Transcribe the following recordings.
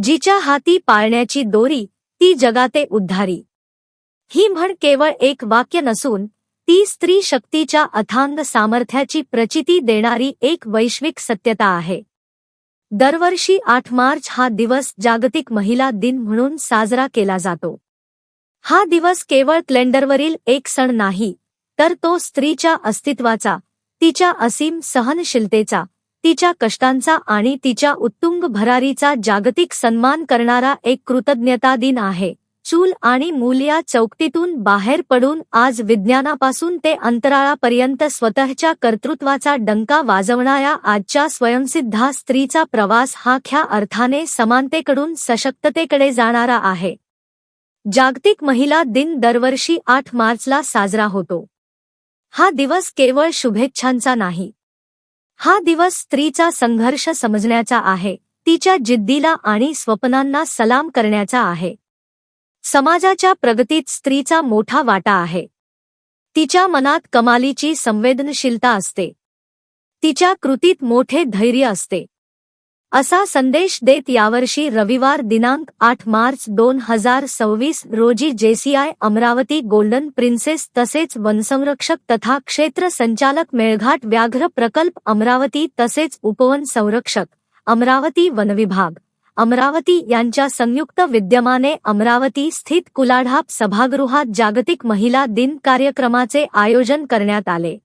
जिच्या हाती पाळण्याची दोरी ती जगाते उद्धारी। ही म्हण केवळ एक वाक्य नसून ती स्त्री शक्तीच्या अथांग सामर्थ्याची प्रचिती देणारी एक वैश्विक सत्यता आहे। दरवर्षी 8 मार्च हा दिवस जागतिक महिला दिन म्हणून साजरा केला जातो। हा दिवस केवळ कॅलेंडरवरील एक सण नाही, तर तो स्त्रीच्या अस्तित्वाचा, तिच्या असीम सहनशीलतेचा, तिच्या कष्टांचा आणि तिच्या उत्तुंग भरारीचा जागतिक सन्मान करणारा एक कृतज्ञता दिन आहे। चूल आणि मूल या चौकटीतून बाहेर पडून आज विज्ञानापासून ते अंतराळापर्यंत स्वतःच्या कर्तृत्वाचा डंका वाजवणाऱ्या आजच्या स्वयंसिद्धा स्त्रीचा प्रवास हा खऱ्या अर्थाने समानतेकडून सशक्ततेकडे जाणारा आहे। जागतिक महिला दिन दरवर्षी 8 मार्चला साजरा होतो। हा दिवस केवळ शुभेच्छांचा नाही, हा दिवस स्त्रीचा संघर्ष समजण्याचा आहे, तिच्या जिद्दीला आणि स्वप्नांना सलाम करण्याचा आहे। समाजाच्या प्रगतीत स्त्रीचा मोठा वाटा आहे। तिच्या मनात कमालीची संवेदनशीलता असते, तिच्या कृतीत मोठे धैर्य असते। असा संदेश देत यावर्षी रविवार दिनांक 8 मार्च 2026 रोजी JCI अमरावती गोल्डन प्रिन्सेस तसेच वनसंरक्षक तथा क्षेत्र संचालक मेळघाट व्याघ्र प्रकल्प अमरावती तसेच उपवन संरक्षक अमरावती वनविभाग अमरावती यांच्या संयुक्त विद्यमाने अमरावती स्थित कुलाढाप सभागृहात जागतिक महिला दिन कार्यक्रमाचे आयोजन करण्यात आले।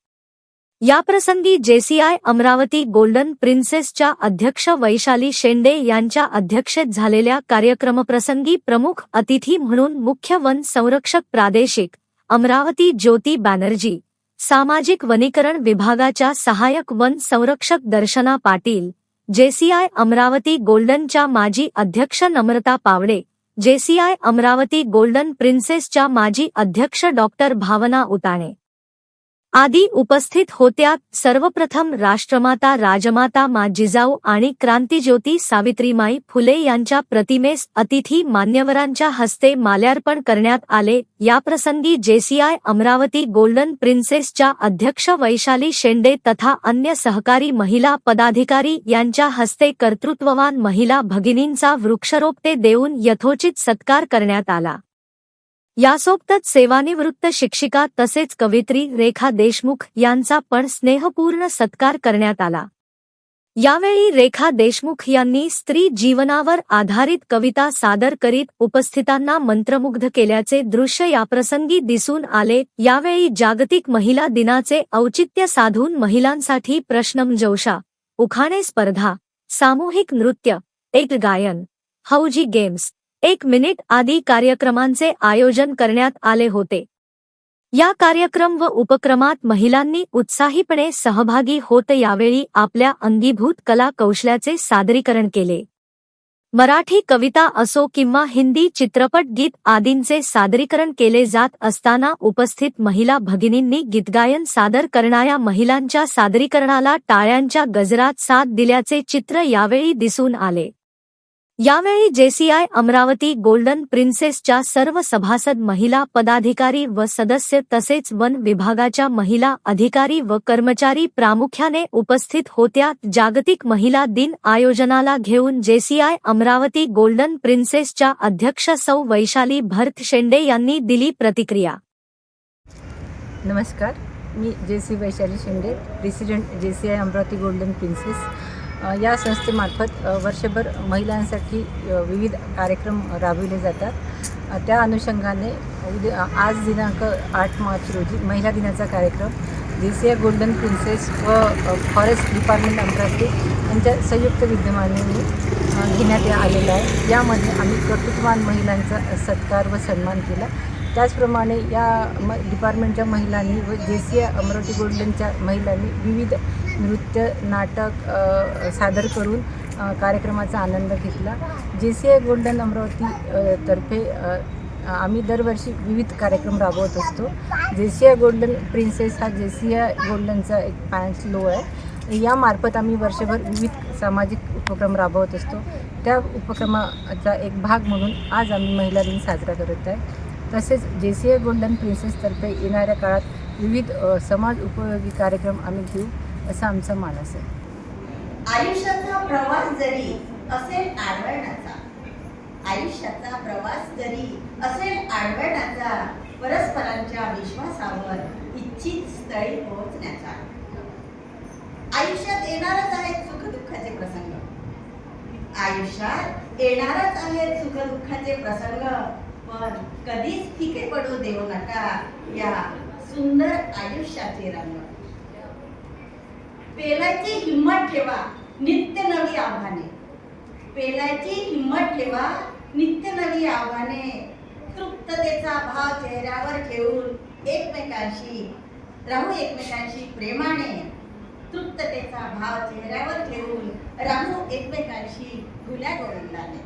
याप्रसंगी JCI अमरावती गोल्डन प्रिन्सेसच्या अध्यक्ष वैशाली शेंडे यांच्या अध्यक्षतेत झालेल्या कार्यक्रमप्रसंगी प्रमुख अतिथी म्हणून मुख्य वन संरक्षक प्रादेशिक अमरावती ज्योती बॅनर्जी, सामाजिक वनीकरण विभागाच्या सहाय्यक वन संरक्षक दर्शना पाटील, JCI अमरावती गोल्डनच्या माजी अध्यक्ष नम्रता पावडे, JCI अमरावती गोल्डन प्रिन्सेसच्या माजी अध्यक्ष डॉक्टर भावना उताणे आदी उपस्थित होत्या। सर्वप्रथम राष्ट्रमाता राजमाता मा जिजाऊ आणि क्रांतिज्योती सावित्रीमाई फुले यांच्या प्रतिमेस अतिथी मान्यवरांच्या हस्ते माल्यार्पण करण्यात आले। याप्रसंगी JCI अमरावती गोल्डन प्रिन्सेसच्या अध्यक्ष वैशाली शेंडे तथा अन्य सहकारी महिला पदाधिकारी यांच्या हस्ते कर्तृत्ववान महिला भगिनींचा वृक्षारोपटे देऊन यथोचित सत्कार करण्यात आला। यासोबतच सेवानिवृत्त शिक्षिका तसेच कवयित्री रेखा देशमुख यांचा पण स्नेहपूर्ण सत्कार करण्यात आला। यावेळी रेखा देशमुख यांनी स्त्री जीवनावर आधारित कविता सादर करीत उपस्थितांना मंत्रमुग्ध केल्याचे दृश्य याप्रसंगी दिसून आले। यावेळी जागतिक महिला दिनाचे औचित्य साधून महिलांसाठी प्रश्नमंजुषा, उखाणे स्पर्धा, सामूहिक नृत्य, एक गायन, हौजी गेम्स, 1 मिनिट आदी कार्यक्रमांचे आयोजन करण्यात आले होते। या कार्यक्रम व उपक्रमात महिलांनी उत्साहीपणे सहभागी होत यावेळी आपल्या अंगीभूत कला कौशल्याचे सादरीकरण केले। मराठी कविता असो किंवा हिंदी चित्रपट गीत आदींचे सादरीकरण केले जात असताना उपस्थित महिला भगिनींनी गीतगायन सादर करणाऱ्या महिलांच्या सादरीकरणाला टाळ्यांच्या गजरात साथ दिल्याचे चित्र यावेळी दिसून आले। यावेळी JCI अमरावती गोल्डन प्रिन्सेसच्या सर्व सभासद महिला पदाधिकारी व सदस्य तसेच वन विभागाच्या महिला अधिकारी व कर्मचारी प्रामुख्याने उपस्थित होत्या। जागतिक महिला दिन आयोजनाला घेऊन JCI अमरावती गोल्डन प्रिन्सेसच्या अध्यक्ष सौ वैशाली भरत शेंडे यांनी दिली प्रतिक्रिया। नमस्कार, मी JC Vaishali Shende, president JCI Amravati golden princess. या संस्थेमार्फत वर्षभर महिलांसाठी विविध कार्यक्रम राबविले जातात। त्या अनुषंगाने आज दिनांक 8 मार्च रोजी महिला दिनाचा कार्यक्रम JCI गोल्डन प्रिन्सेस व फॉरेस्ट डिपार्टमेंट अमरावती यांच्या संयुक्त विद्यमाने घेण्यात आलेला आहे। यामध्ये आम्ही कर्तृत्ववान महिलांचा सत्कार व सन्मान केला। त्याचप्रमाणे या डिपार्टमेंटच्या महिलांनी व JCI अमरावती गोल्डनच्या महिलांनी विविध नृत्य, नाटक सादर करून कार्यक्रमाचा आनंद घेतला। JCI गोल्डन अमरावती तर्फे आम्ही दरवर्षी विविध कार्यक्रम राबवत असतो। JCI गोल्डन प्रिन्सेस हा JCI गोल्डनचा एक फॅन्स लो आहे। यामार्फत आम्ही वर्षभर विविध सामाजिक उपक्रम राबवत असतो। त्या उपक्रमाचा एक भाग म्हणून आज आम्ही महिला दिन साजरा करत आहे। तसेच JCI गोल्डन प्रिन्सेसतर्फे येणाऱ्या काळात विविध समाज उपयोगी कार्यक्रम आम्ही घेऊ असा आमचा मानस आहे। आयुष्याचा प्रवास जरी असेल आढळण्याचा, आयुष्याचा प्रवास जरी असेल आडवण्याचा, परस्परांच्या विश्वासावर इच्छित स्थळी पोहोचण्याचा. आयुष्यात येणारच आहेत सुखदुःखाचे प्रसंग, आयुष्यात येणारच आहेत सुखदुःखाचे प्रसंग, पण कधीच फिके पडू देऊ नका या सुंदर आयुष्याचे रंग. पेलायची हिंमत ठेवा नित्य नवी आव्हाने, पेलायची हिंमत ठेवा नित्य नवी आव्हाने. तृप्ततेचा भाव चेहऱ्यावर ठेवून एकमेकांशी राहू, एकमेकांशी प्रेमाने. तृप्ततेचा भाव चेहऱ्यावर ठेवून राहू एकमेकांशी भुल्या गोविंदाने.